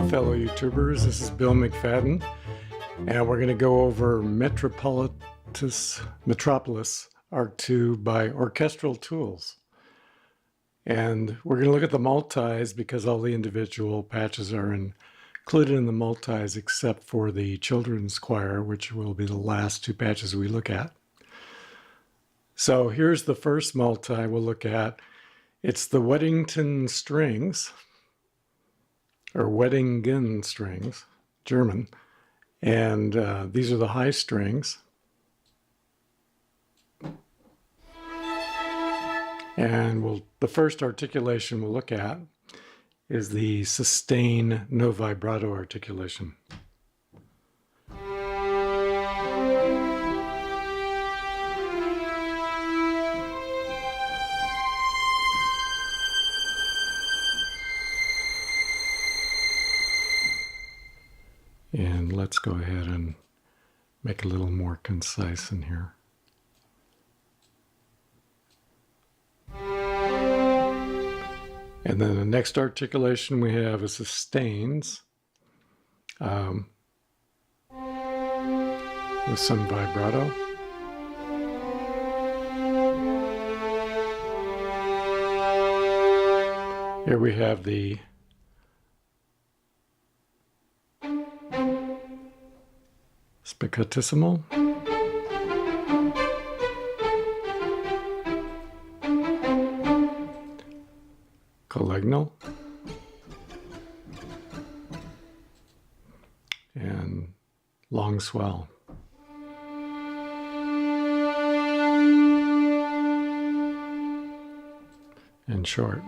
fellow YouTubers, this is Bill McFadden, and we're going to go over Metropolis Ark 2 by Orchestral Tools. And we're going to look at the multis because all the individual patches are included in the multis except for the children's choir, which will be the last two patches we look at. So here's the first multi we'll look at. It's the Weddington strings, or Weddingen strings, German. And these are the high strings. And the first articulation we'll look at is the sustain no vibrato articulation. And let's go ahead and make it a little more concise in here. And then the next articulation we have is sustains with some vibrato. Here we have the spiccatissimo, collegnal, and long swell. And short.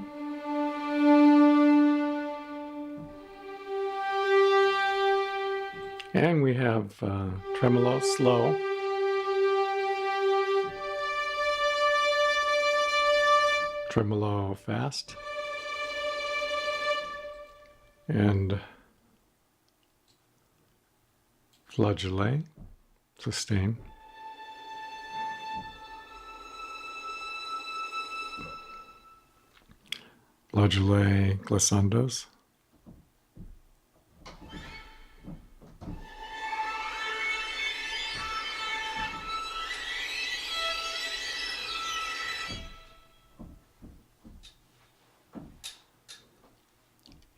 And we have tremolo slow, tremolo fast, and flageolet, sustain, flageolet glissandos,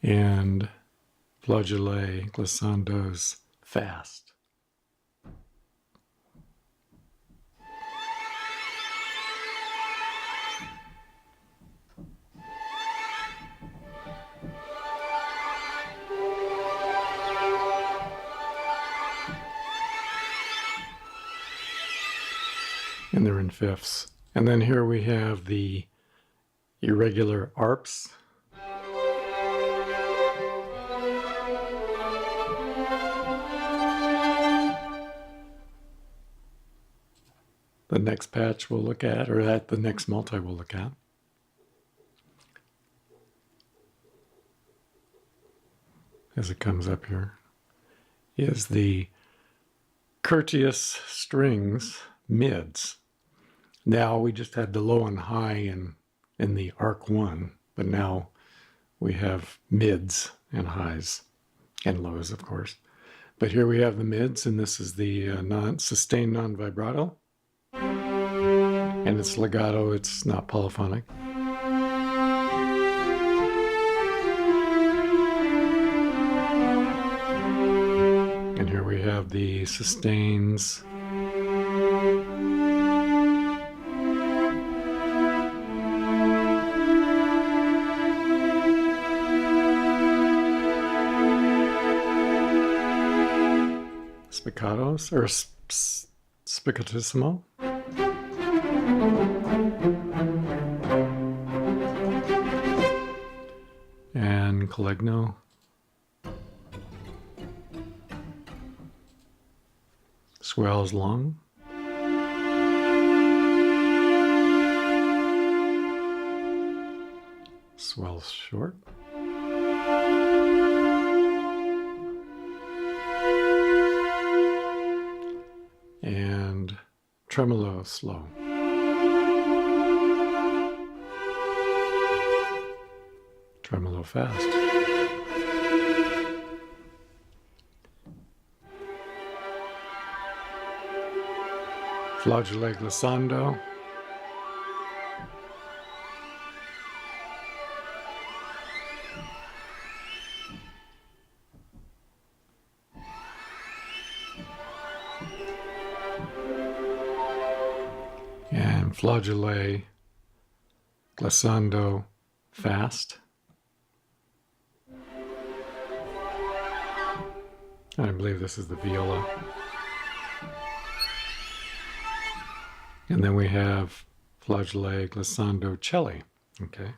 and flageolet glissandos fast. And they're in fifths. And then here we have the irregular arps. The next patch we'll look at, or at the next multi we'll look at, as it comes up here, is the Curtius strings mids. Now we just had the low and high in the Ark 1, but now we have mids and highs and lows, of course. But here we have the mids, and this is the sustained non-vibrato. And it's legato, it's not polyphonic. And here we have the sustains. Spiccatos, or spiccatissimo. And collegno, swells long, swells short, and tremolo slow. Tremolo fast. Flageolet glissando, and flageolet glissando fast. I believe this is the viola. And then we have flageolet glissando cello. Okay.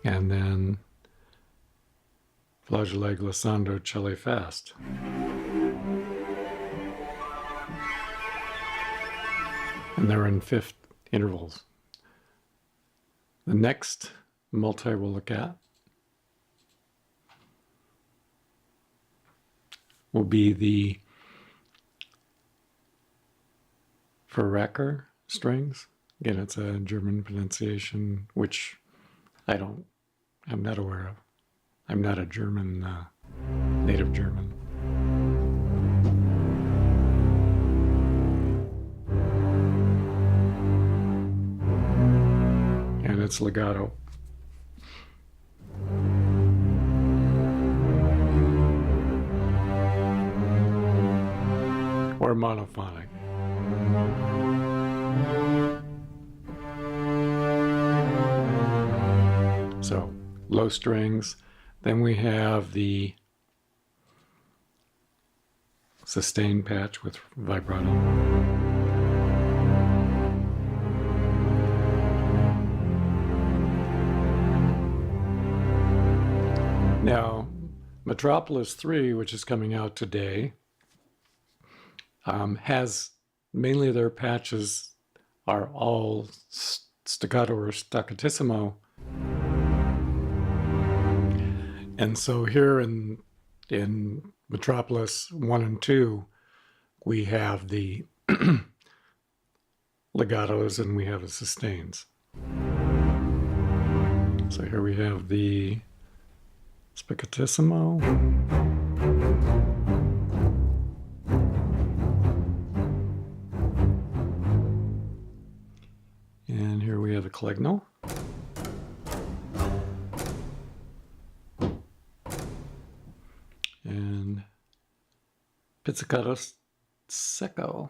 And then flageolet glissando cello fast. And they're in fifth intervals. The next multi we'll look at will be the Verracker strings. Again, it's a German pronunciation, which I'm not aware of. I'm not a German, native German. And it's legato. Or monophonic. So, low strings. Then we have the sustain patch with vibrato. Now, Metropolis 3, which is coming out today, has mainly their patches are all staccato or staccatissimo. And so here in Metropolis 1 and 2, we have the legatos and we have the sustains. So here we have the spiccatissimo. And here we have the collegno. And pizzicato secco.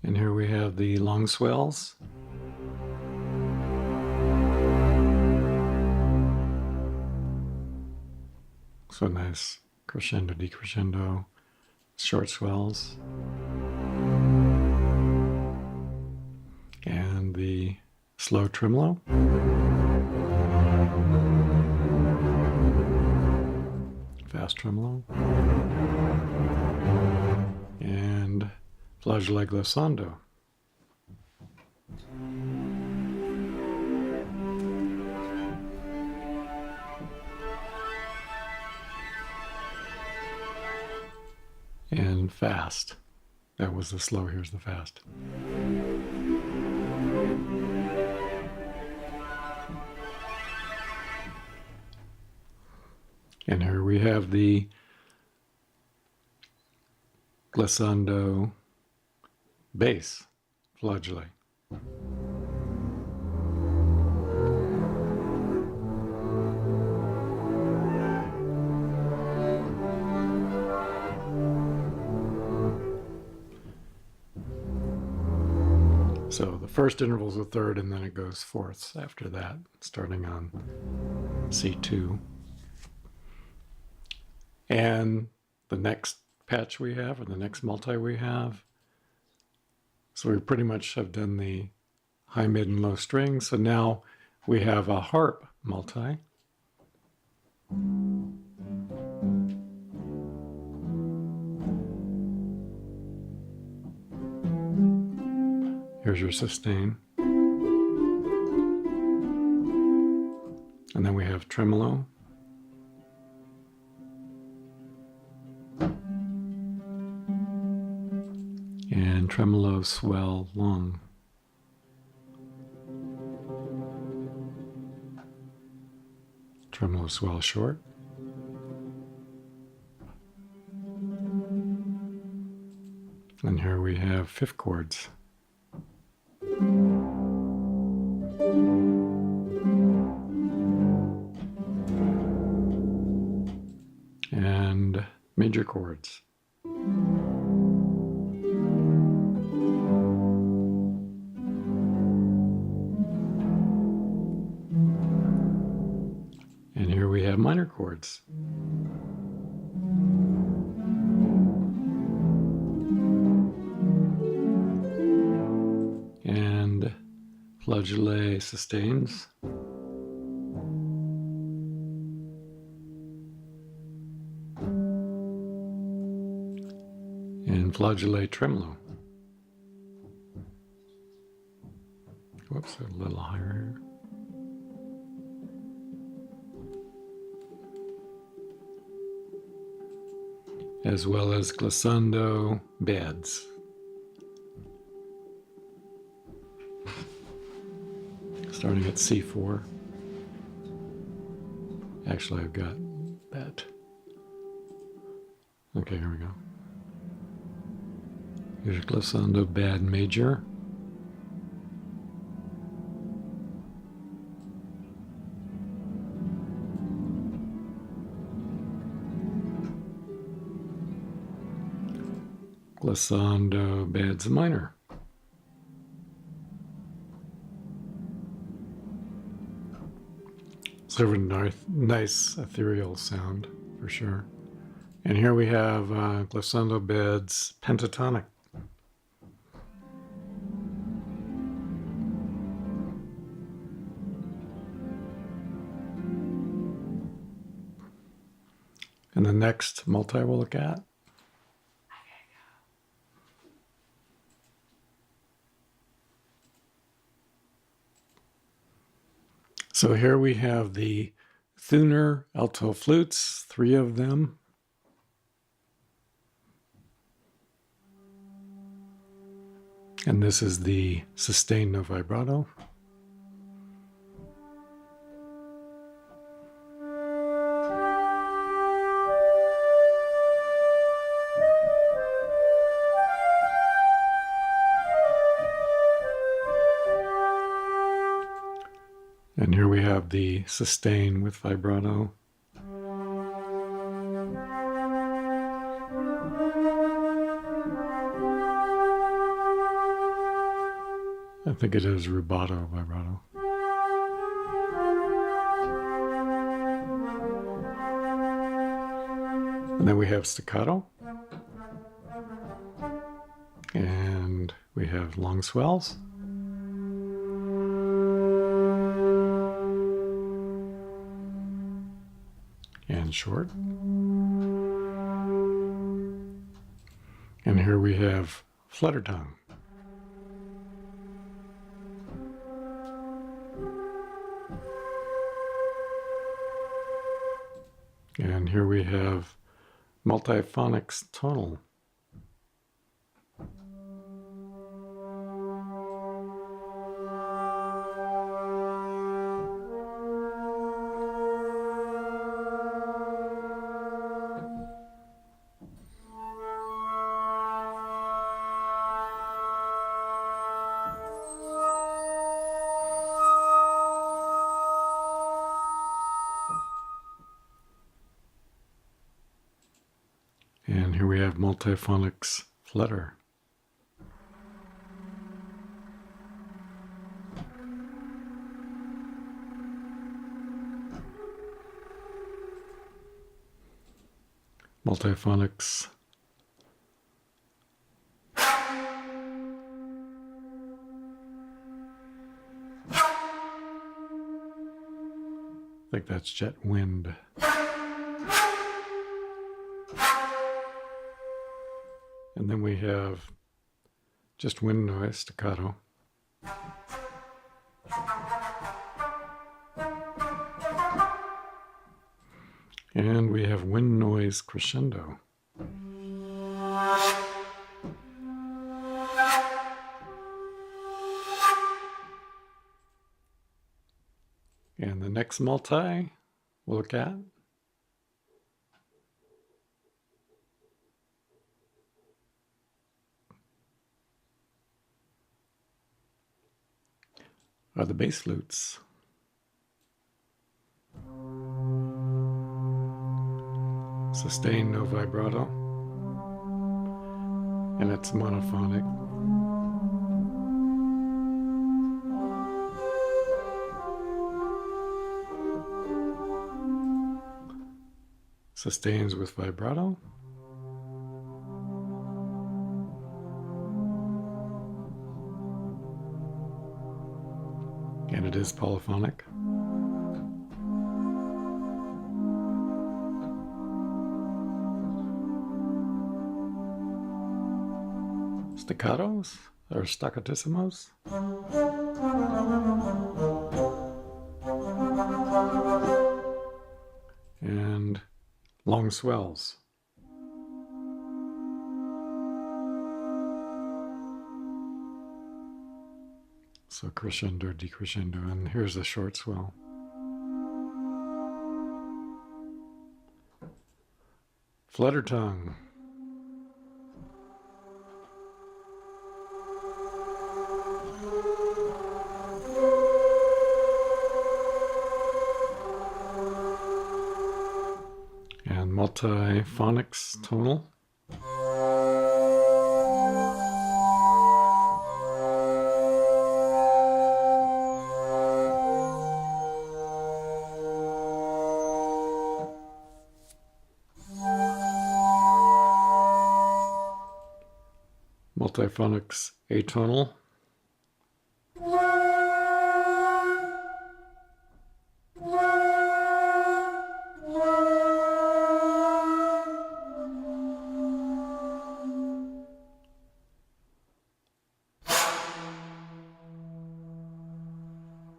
And here we have the long swells. So nice crescendo, decrescendo, short swells. And the slow tremolo. Fast tremolo. And flageolet glissando. And fast. That was the slow, here's the fast. And here we have the glissando bass flageolet. So the first interval is a third, and then it goes fourths after that, starting on C2. And the next patch we have, or the next multi we have, so we pretty much have done the high, mid, and low strings. So now we have a harp multi. Here's your sustain. And then we have tremolo. And tremolo swell long. tremolo swell short. And here we have fifth chords. And major chords. And here we have minor chords. And flageolet sustains. And flageolet tremolo. Whoops, a little higher here. As well as glissando beds. Starting at C4. Actually, I've got that. Okay, here we go. Here's glissando bad major. Glissando bads minor. Sort of a nice ethereal sound for sure. And here we have glissando beds pentatonic. And the next multi we'll look at. So here we have the Thuner alto flutes, 3 of them. And this is the sustained no vibrato. And here we have the sustain with vibrato. I think it is rubato vibrato. And then we have staccato. And we have long swells. And short. And here we have flutter tongue. And here we have multiphonics tonal. And here we have multiphonics flutter. Multiphonics I think that's jet wind. And then we have just wind noise, staccato. And we have wind noise crescendo. And the next multi we'll look at. Are the bass flutes. Sustain, no vibrato, and it's monophonic. Sustains with vibrato. And it is polyphonic. Staccatos or staccatissimo. And long swells. So crescendo, decrescendo, and here's a short swell. Flutter tongue. And multiphonics tonal. Multiphonics atonal.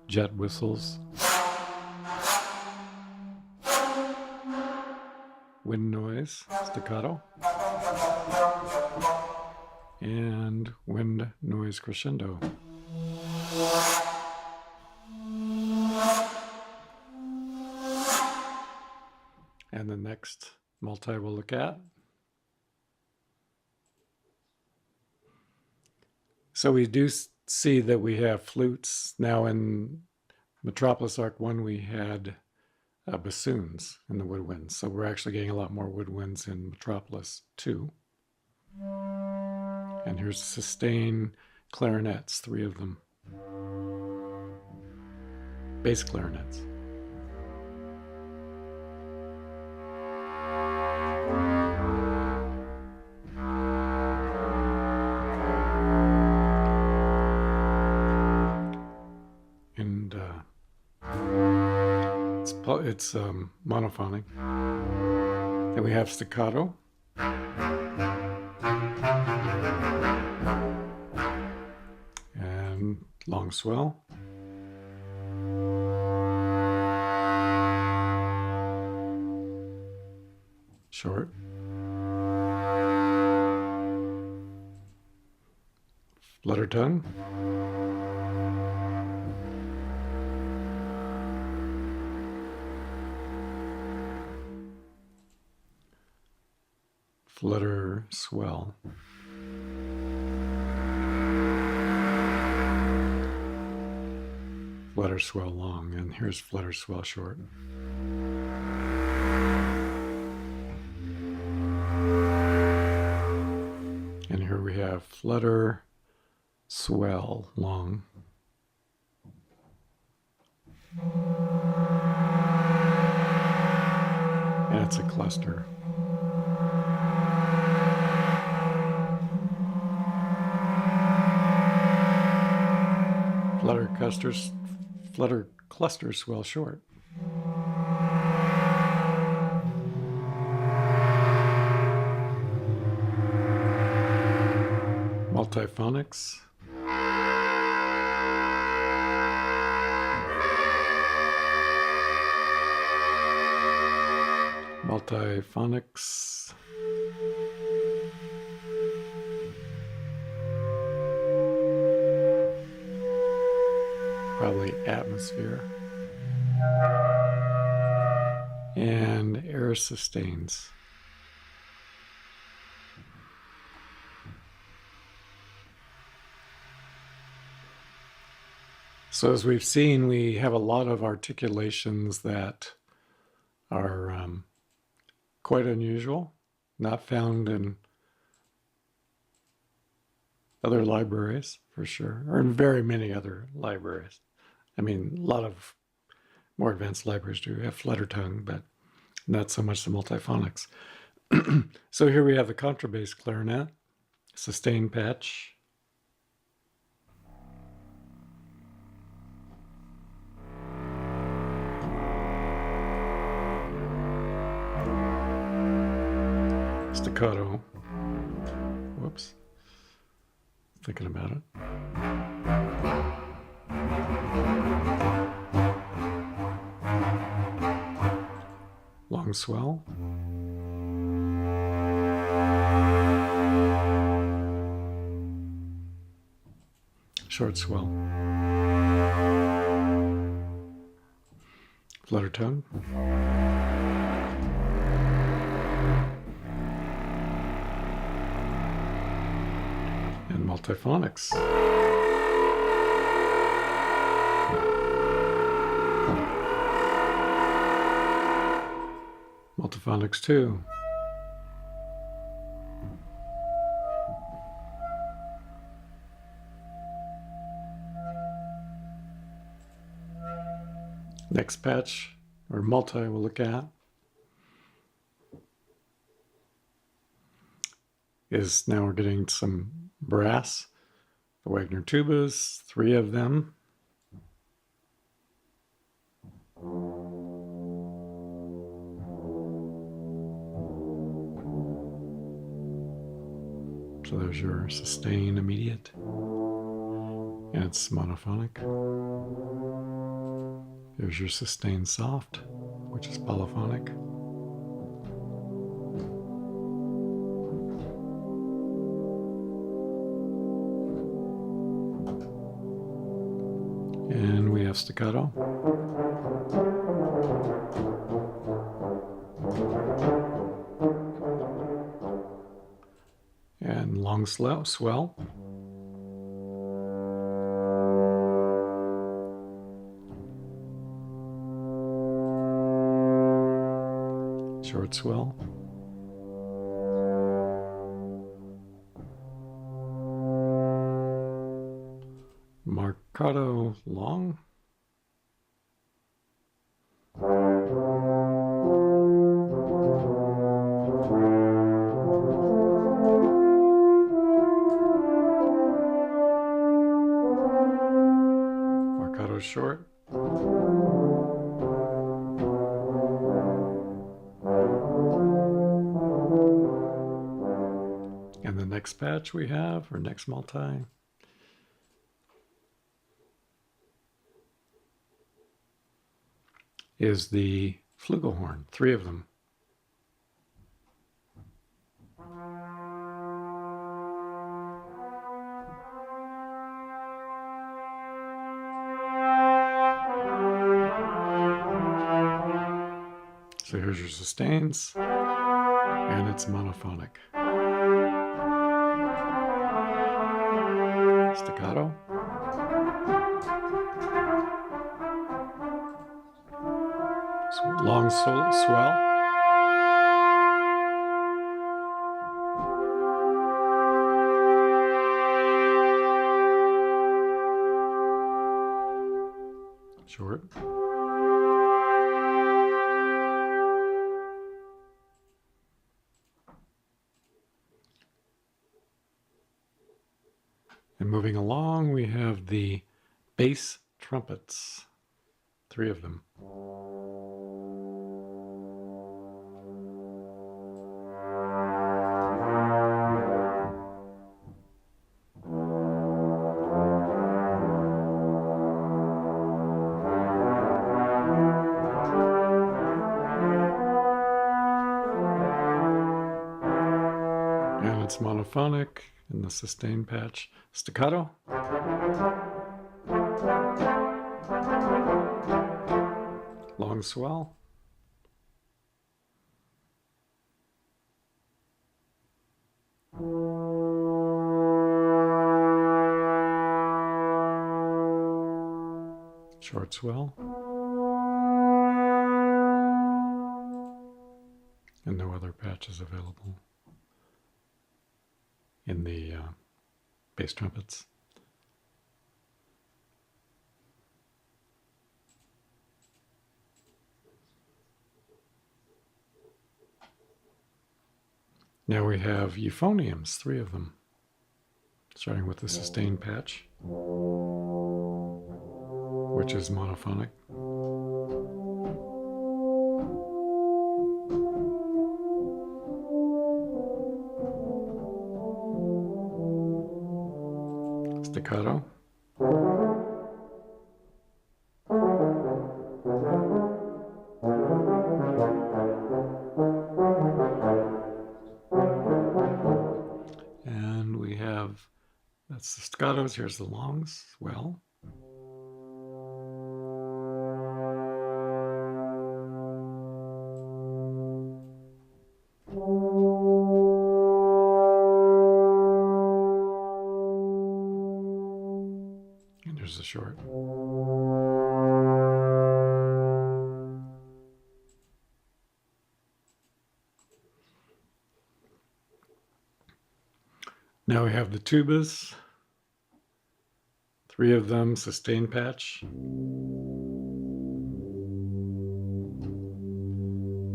Jet whistles. Wind noise, staccato. And wind noise crescendo. And the next multi we'll look at. So we do see that we have flutes. Now in Metropolis Ark 1 we had bassoons in the woodwinds. So we're actually getting a lot more woodwinds in Metropolis 2. And here's sustain clarinets, 3 of them. Bass clarinets. And it's monophonic. Then we have staccato. And long swell. Short. Flutter tongue. Flutter swell. Flutter swell long, and here's flutter swell short. And here we have flutter swell long. And it's a cluster. Flutter cluster swell short. Multiphonics. Multiphonics. Probably atmosphere. and air sustains. So as we've seen, we have a lot of articulations that are quite unusual, not found in other libraries for sure, or in very many other libraries. I mean, a lot of more advanced libraries do have flutter tongue, but not so much the multiphonics. So here we have the Contrabass Clarinet, sustain patch. Staccato. Whoops. Thinking about it. Long swell. Short swell. Flutter tongue. And multiphonics. Multiphonics too. Next patch, or multi, we'll look at is now we're getting some brass. The Wagner tubas, 3 of them. So there's your sustain immediate, and it's monophonic. There's your sustain soft, which is polyphonic. And we have staccato. And long swell. Short swell. Marcato long. Marcato short. And the next patch we have, or next multi, is the Flugelhorn, 3 of them. So here's your sustains, and it's monophonic. Staccato. Long swell. Short. And moving along, we have the bass trumpets, 3 of them. And it's monophonic in the sustain patch. Staccato. Long swell. short swell, and no other patches available in the bass trumpets. Now we have euphoniums, 3 of them, starting with the sustain patch, which is monophonic. Staccato. And we have, that's the staccatos, here's the longs, well. And here's the short. Now we have the tubas, 3 of them, sustain patch,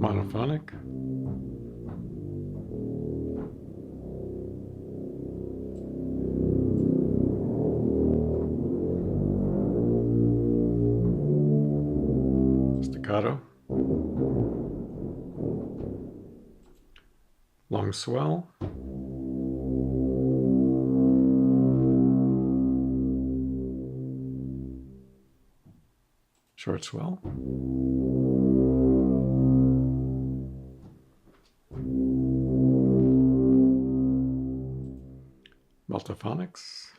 monophonic, staccato, long swell, short swell, multiphonics,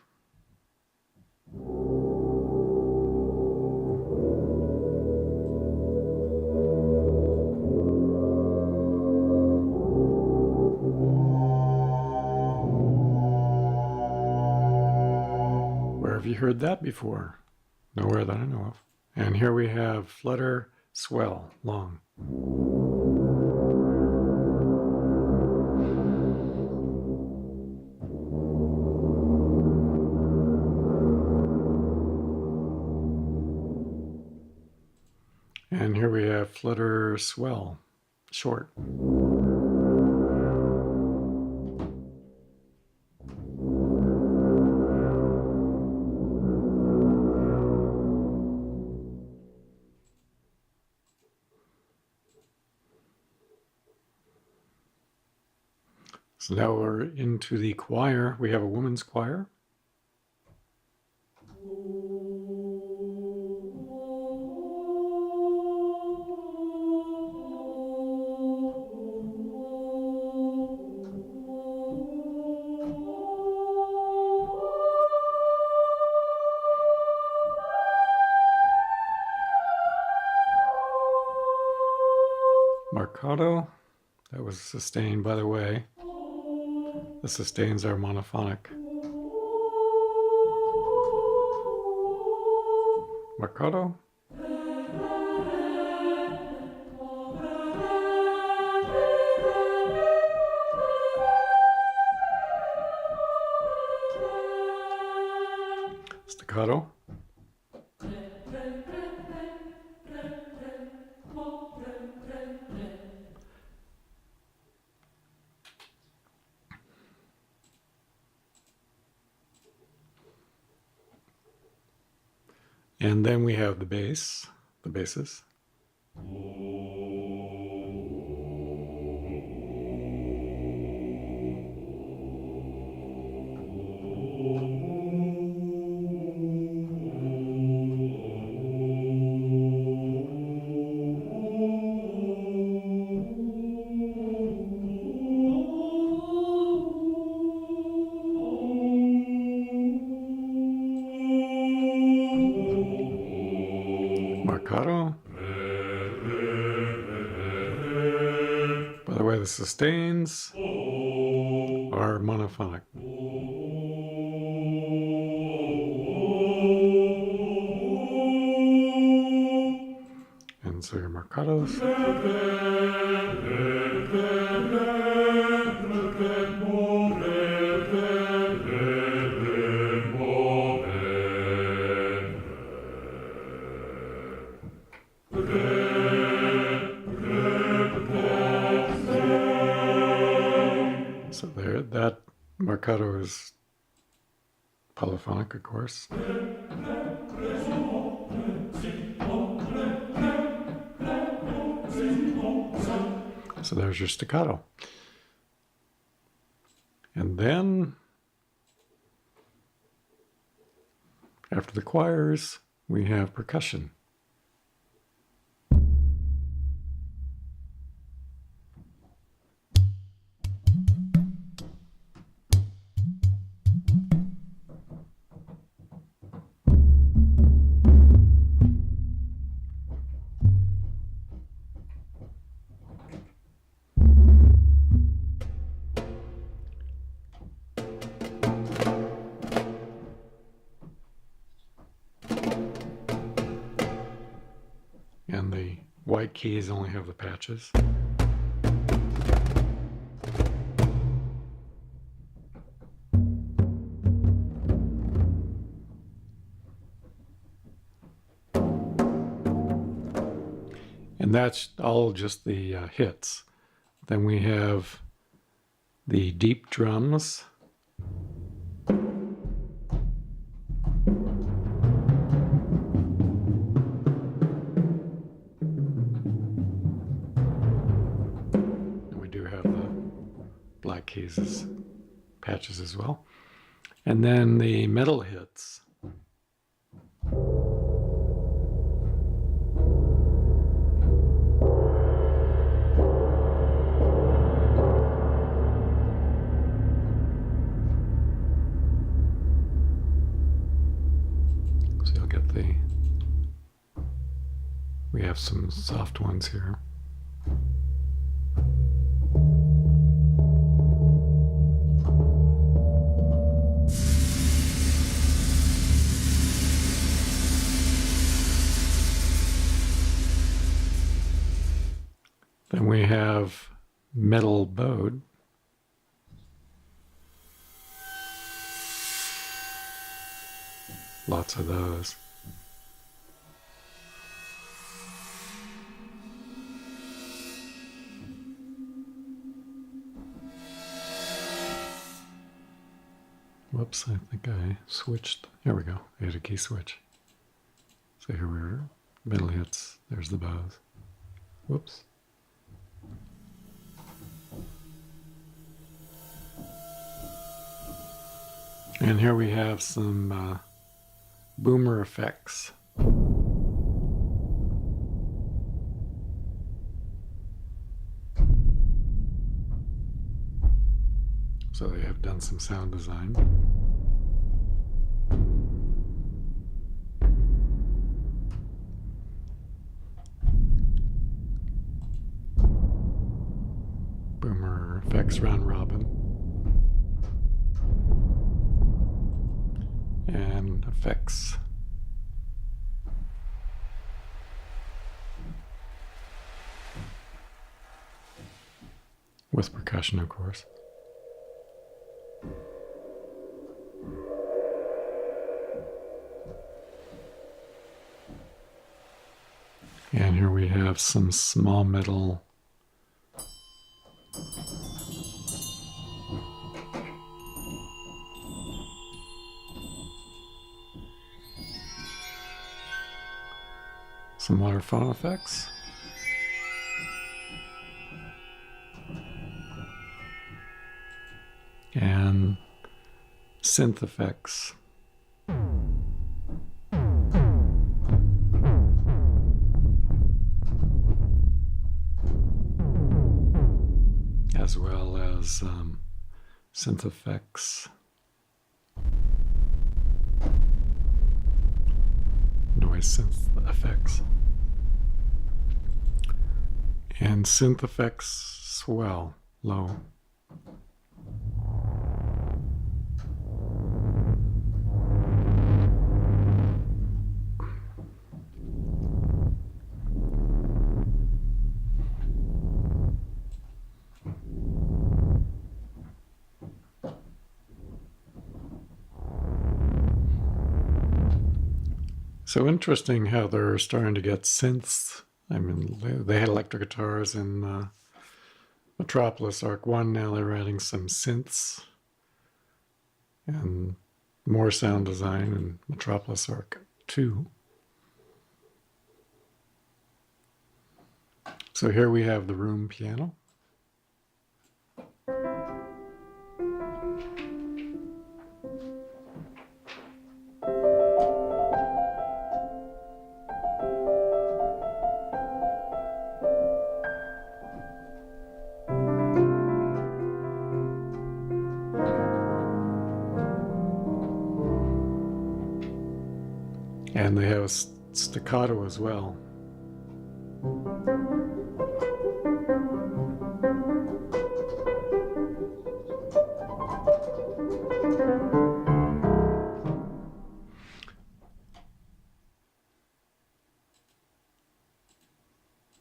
where have you heard that before? Nowhere that I know of. And here we have flutter, swell, long. And here we have flutter, swell, short. So now we're into the choir. We have a women's choir. Marcato, that was sustained, by the way. The sustains are monophonic. Marcato. Staccato. And then we have the bass, the basses. Marcato. By the way, the sustains are monophonic. And so your Marcatos. So there, that Marcato is polyphonic, of course. So there's your staccato. And then, after the choirs, we have percussion. And the white keys only have the patches. And that's all just the hits. Then we have the deep drums. Black keys as patches as well. And then the metal hits. So you'll get we have some soft ones here. Then we have metal bowed. Lots of those. Whoops, I think I switched. There we go. I had a key switch. So here we're metal hits. There's the bows. Whoops. And here we have some boomer effects. So they have done some sound design. Boomer effects round robin. And effects. With percussion, of course. And here we have some small metal some waterphone effects. And synth effects. As well as synth effects. Noise synth effects. And synth effects swell, low. So interesting how they're starting to get synths. I mean, they had electric guitars in Metropolis Ark 1. Now they're adding some synths and more sound design in Metropolis Ark 2. So here we have the room piano. And they have a staccato as well.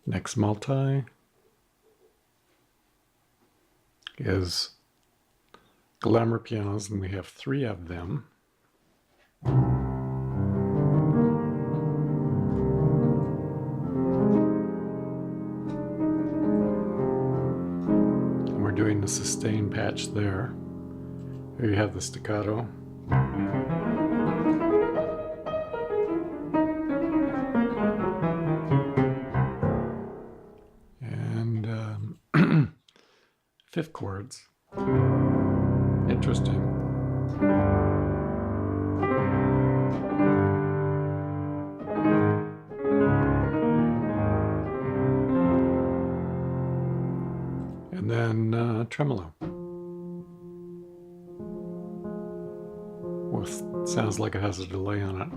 Next multi is Glamour pianos, and we have 3 of them. And we're doing the sustain patch there. Here you have the staccato. Fifth chords. Interesting. And then tremolo. Well, sounds like it has a delay on it.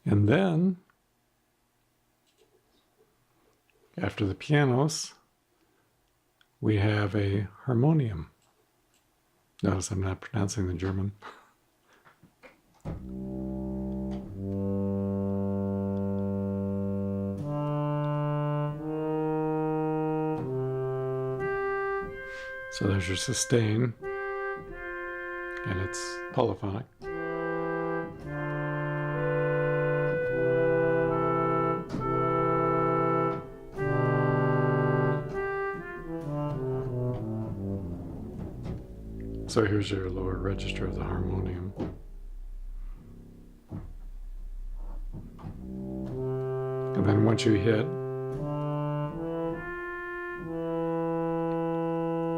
And then, after the pianos, we have a harmonium. Notice I'm not pronouncing the German. So there's your sustain, and it's polyphonic. So here's your lower register of the harmonium. And then once you hit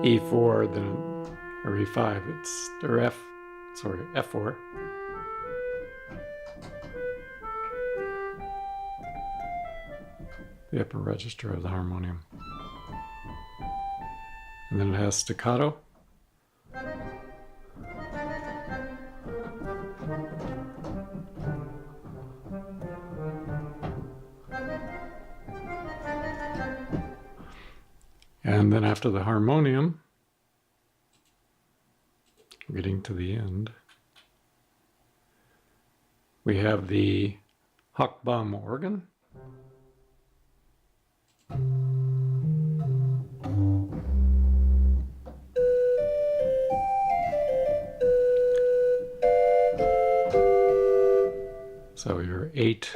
E4, then, or E5, or F4. The upper register of the harmonium. And then it has staccato. And then after the harmonium, getting to the end, we have the Hochbaum organ. So your 8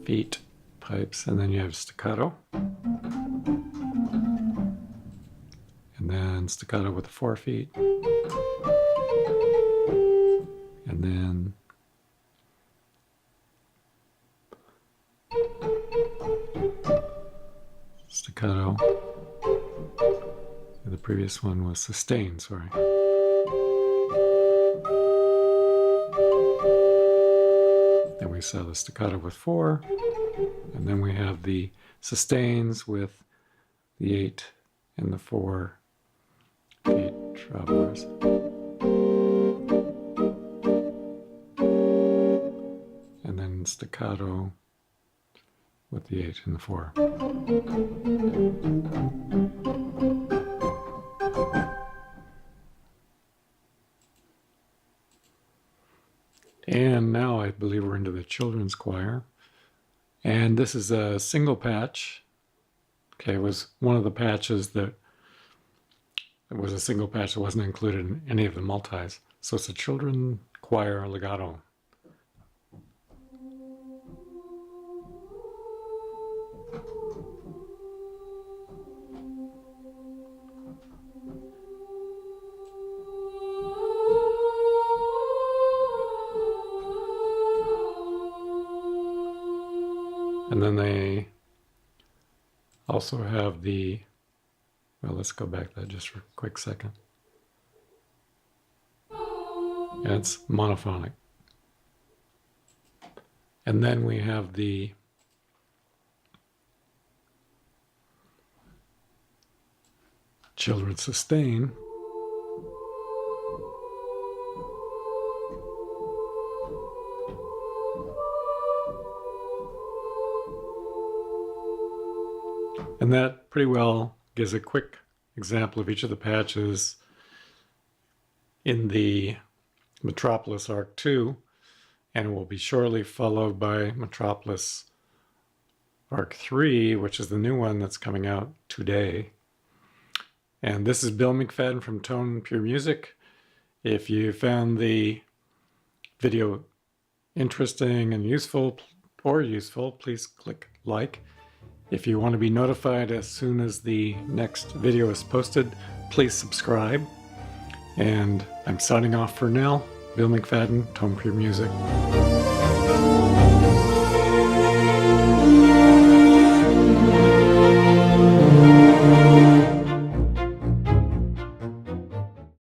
feet pipes, and then you have staccato, and then staccato with the 4 feet, and then staccato. The previous one was sustain, sorry. Then we saw the staccato with 4, and then we have the sustains with the 8 and the 4 feet travelers. And then staccato with the 8 and the 4. And now I believe we're into the children's choir. And this is a single patch. Okay, it was one of the patches that it was a single patch that wasn't included in any of the multis. So it's a children choir legato. And then they also have the, well, let's go back to that just for a quick second. Yeah, it's monophonic. And then we have the children sustain. And that pretty well gives a quick example of each of the patches in the Metropolis Ark 2, and it will be shortly followed by Metropolis Ark 3, which is the new one that's coming out today. And this is Bill McFadden from Tone Pure Music. If you found the video interesting and useful, please click like. If you want to be notified as soon as the next video is posted, please subscribe. And I'm signing off for now. Bill McFadden, Tone Pure Music.